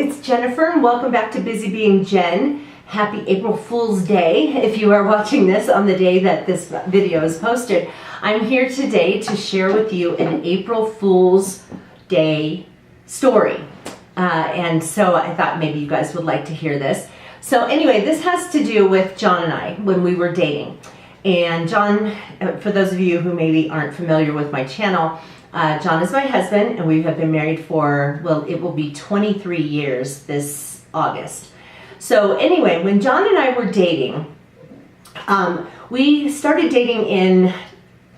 it's Jennifer and welcome back to Busy Being Jen. Happy April Fool's Day if you are watching this on the day that this video is posted. I'm here today to share with you an April Fool's Day story. And so I thought maybe you guys would like to hear this. So anyway, this has to do with John and I when we were dating. And John, for those of you who maybe aren't familiar with my channel, John is my husband and we have been married for, well, it will be 23 years this August. So anyway, when John and I were dating, we started dating in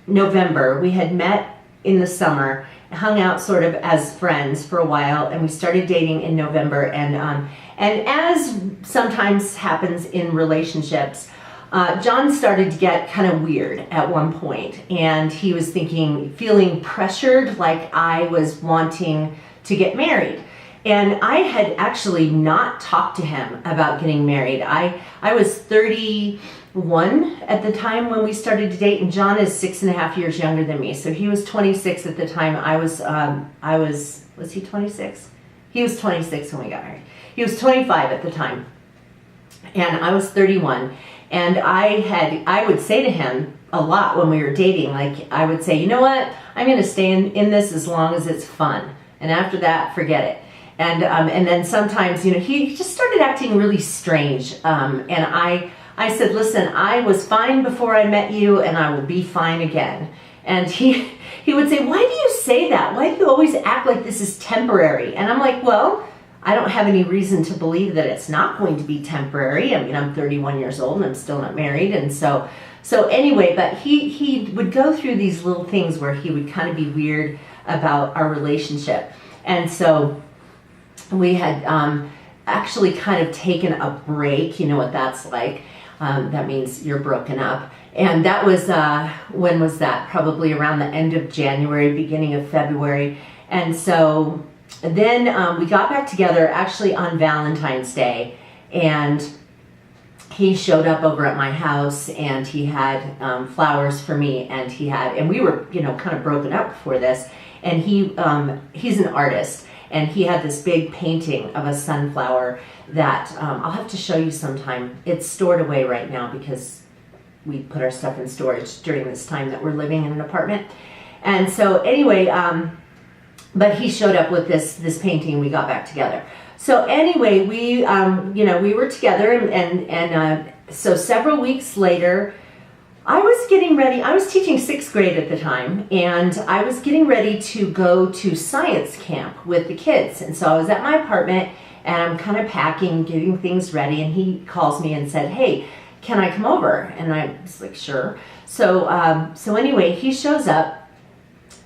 November. We had met in the summer, hung out sort of as friends for a while, and we started dating in November. And as sometimes happens in relationships, John started to get kind of weird at one point, and he was feeling pressured, like I was wanting to get married. And I had actually not talked to him about getting married. I was 31 at the time when we started to date, and John is 6.5 years younger than me. So he was 26 at the time. Was he 26? He was 26 when we got married. He was 25 at the time, and I was 31. And I would say to him a lot when we were dating, like I would say, you know what, I'm going to stay in this as long as it's fun. And after that, forget it. And then sometimes, you know, he just started acting really strange. And I said, listen, I was fine before I met you and I will be fine again. And he would say, why do you say that? Why do you always act like this is temporary? And I'm like, well, I don't have any reason to believe that it's not going to be temporary. I mean, I'm 31 years old and I'm still not married. And so anyway, but he would go through these little things where he would kind of be weird about our relationship. And so we had actually kind of taken a break. You know what that's like. That means you're broken up. And that was, when was that? Probably around the end of January, beginning of February. And so then we got back together actually on Valentine's Day, and he showed up over at my house and he had flowers for me, and we were, you know, kind of broken up before this, and he's an artist, and he had this big painting of a sunflower that I'll have to show you sometime. It's stored away right now because we put our stuff in storage during this time that we're living in an apartment. And so anyway, but he showed up with this painting and we got back together. So anyway, we were together, and so several weeks later, I was getting ready. I was teaching 6th grade at the time, and I was getting ready to go to science camp with the kids. And so I was at my apartment and I'm kind of packing, getting things ready, and he calls me and said, hey, can I come over? And I was like, sure. So anyway, he shows up.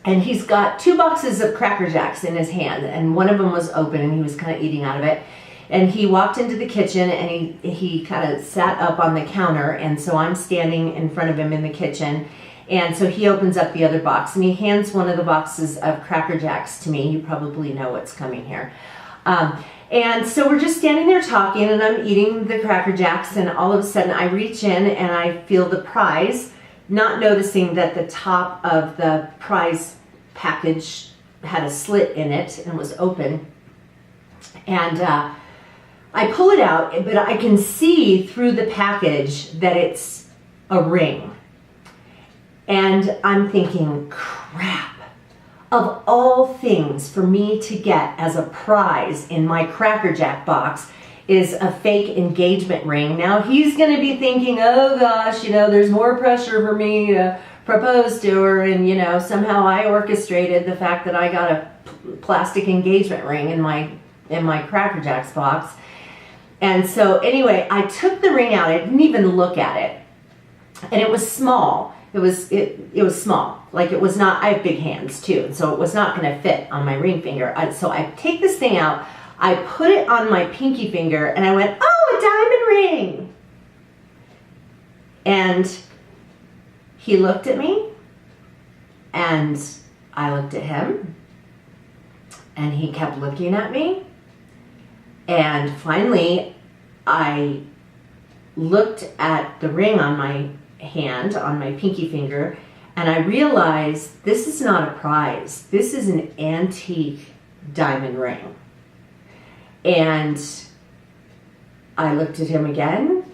And he's got 2 boxes of Cracker Jacks in his hand, and one of them was open and he was kind of eating out of it. And he walked into the kitchen and he kind of sat up on the counter, and so I'm standing in front of him in the kitchen. And so he opens up the other box and he hands one of the boxes of Cracker Jacks to me. You probably know what's coming here. And so we're just standing there talking, and I'm eating the Cracker Jacks, and all of a sudden I reach in and I feel the prize, not noticing that the top of the prize package had a slit in it and was open. And I pull it out, but I can see through the package that it's a ring. And I'm thinking, crap, of all things for me to get as a prize in my Cracker Jack box is a fake engagement ring. Now he's going to be thinking, oh gosh, you know, there's more pressure for me to propose to her, and you know, somehow I orchestrated the fact that I got a plastic engagement ring in my Cracker Jacks box. And so anyway, I took the ring out. I didn't even look at it, and it was small. It was small. Like, it was not. I have big hands too, and so it was not going to fit on my ring finger. So I take this thing out. I put it on my pinky finger and I went, oh, a diamond ring. And he looked at me and I looked at him and he kept looking at me. And finally, I looked at the ring on my hand, on my pinky finger, and I realized this is not a prize. This is an antique diamond ring. And I looked at him again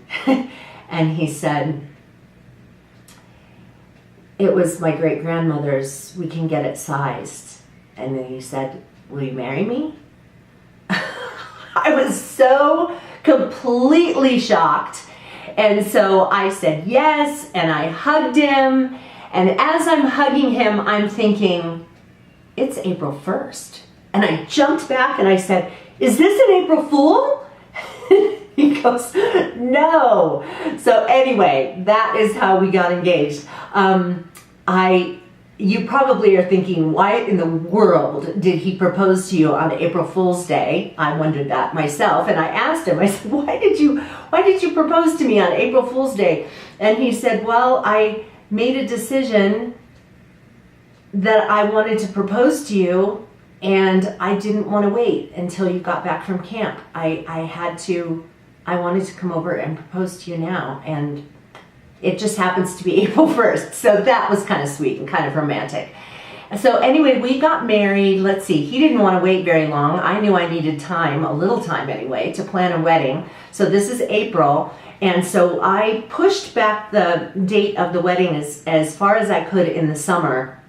and he said, it was my great-grandmother's, we can get it sized. And then he said, will you marry me? I was so completely shocked. And so I said yes, and I hugged him. And as I'm hugging him, I'm thinking, it's April 1st. And I jumped back and I said, is this an April Fool? He goes, no. So anyway, that is how we got engaged. You probably are thinking, why in the world did he propose to you on April Fool's Day? I wondered that myself, and I asked him, I said, why did you propose to me on April Fool's Day? And he said, well, I made a decision that I wanted to propose to you, and I didn't want to wait until you got back from camp. I wanted to come over and propose to you now, and it just happens to be April 1st. So that was kind of sweet and kind of romantic. So anyway, we got married. Let's see, he didn't want to wait very long. I knew I needed time, a little time anyway, to plan a wedding. So this is April. And so I pushed back the date of the wedding as far as I could in the summer.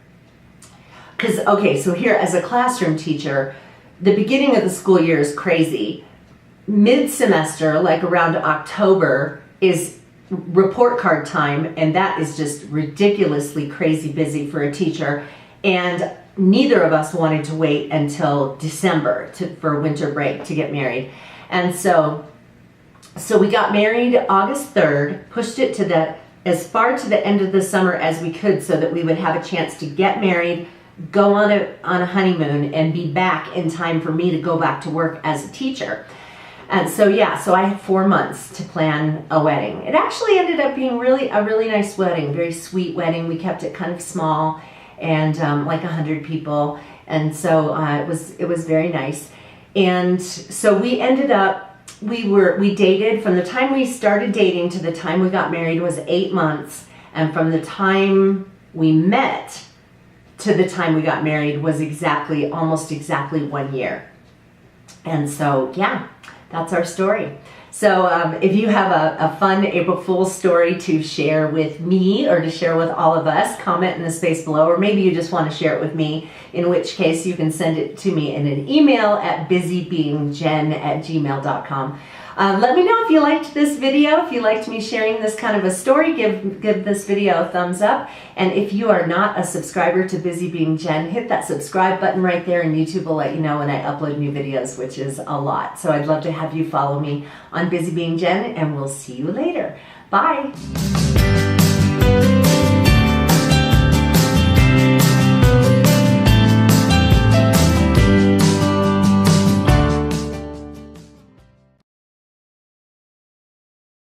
Because, okay, so here as a classroom teacher, the beginning of the school year is crazy. Mid-semester, like around October, is report card time, and that is just ridiculously crazy busy for a teacher. And neither of us wanted to wait until December for winter break to get married. And so we got married August 3rd, pushed it to as far to the end of the summer as we could so that we would have a chance to get married, go on a honeymoon, and be back in time for me to go back to work as a teacher. And so yeah, so I had 4 months to plan a wedding. It actually ended up being a really nice wedding, very sweet wedding. We kept it kind of small and like 100 people. And so it was very nice. And so we ended up, we dated from the time we started dating to the time we got married was 8 months. And from the time we met to the time we got married was almost exactly 1 year. And so yeah, that's our story. So if you have a fun April Fool's story to share with me or to share with all of us, comment in the space below, or maybe you just want to share it with me, in which case you can send it to me in an email at busybeingjen@gmail.com. Let me know if you liked this video, if you liked me sharing this kind of a story, give this video a thumbs up. And if you are not a subscriber to Busy Being Jen, hit that subscribe button right there, and YouTube will let you know when I upload new videos, which is a lot. So I'd love to have you follow me on Busy Being Jen, and we'll see you later. Bye.